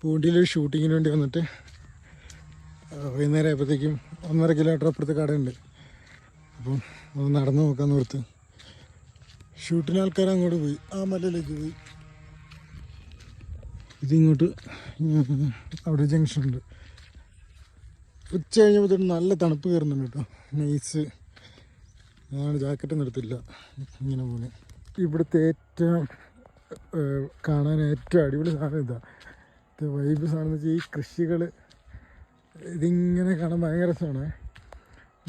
പൂണ്ടിയിൽ ഷൂട്ടിങ്ങിന് വേണ്ടി വന്നിട്ട് വൈകുന്നേരം ആയപ്പോഴത്തേക്കും 1.5 കിലോമീറ്റർ അപ്പുറത്ത് കടയുണ്ട്. അപ്പം ഒന്ന് നടന്നു നോക്കാമെന്ന് ഓർത്ത് ഷൂട്ടിന് ആൾക്കാർ അങ്ങോട്ട് പോയി, ആ മലയിലേക്ക് പോയി. ഇതിങ്ങോട്ട് അവിടെ ജംഗ്ഷനുണ്ട്. ഉച്ച കഴിഞ്ഞപ്പോൾ നല്ല തണുപ്പ് കയറുന്നുണ്ട് കേട്ടോ. നൈസ്. ഞാൻ ജാക്കറ്റ് നിർത്തില്ല, ഇങ്ങനെ പോലെ. ഇവിടുത്തെ ഏറ്റവും കാണാൻ ഏറ്റവും അടിപൊളി സാധനം ഇതാ. ഇത് വൈബ് സാധനം വെച്ചാൽ ഈ കൃഷികൾ ഇതിങ്ങനെ കാണാൻ ഭയങ്കര രസമാണ്.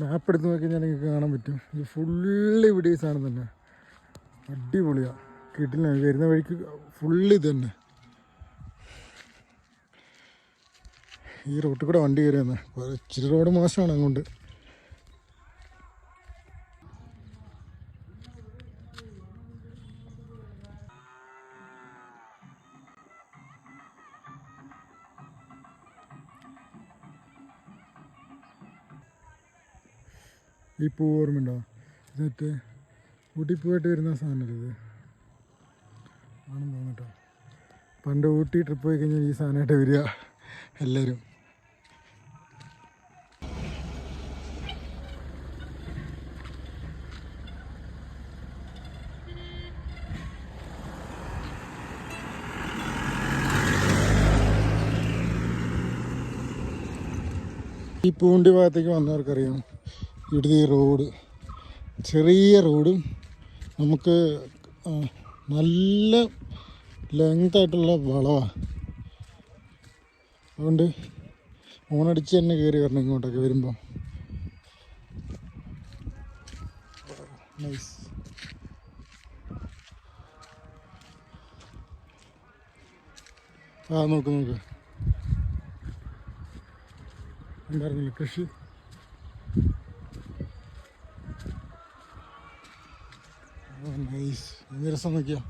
മാപ്പ് എടുത്ത് നോക്കി കഴിഞ്ഞാൽ നിങ്ങൾക്ക് കാണാൻ പറ്റും. ഇത് ഫുള്ള് ഇവിടെ ഈ സാധനം തന്നെ. അടിപൊളിയാണ്, കിട്ടില്ല. വരുന്ന വഴിക്ക് ഫുള്ള് ഇത് തന്നെ. ഈ റോട്ടിൽ കൂടെ വണ്ടി കയറി വന്നേ. ഇച്ചിരി റോഡ് മോശമാണ് അങ്ങോട്ട്. ഈ പൂ ഓർമ്മയുണ്ടോ? എന്നിട്ട് ഊട്ടി പോയിട്ട് വരുന്ന സാധനമല്ലേ ഇത്? ആണെന്ന് തോന്നിട്ടോ. പണ്ട് ഊട്ടി ട്രിപ്പ് പോയി കഴിഞ്ഞാൽ ഈ സാധനമായിട്ട് വരിക എല്ലാവരും. ഈ പൂണ്ടി ഭാഗത്തേക്ക് വന്നവർക്കറിയാം, ഇവിടുത്തെ ഈ റോഡ് ചെറിയ റോഡും നമുക്ക് നല്ല ലെങ്തായിട്ടുള്ള വളവാണ്. അതുകൊണ്ട് ഓണടിച്ച് തന്നെ കയറി വരണം ഇങ്ങോട്ടൊക്കെ വരുമ്പോൾ. നൈസ്. നോക്ക് എന്തായിരുന്നില്ല കൃഷി. നൈസ്. എന്ത് രസം നോക്കിയാ.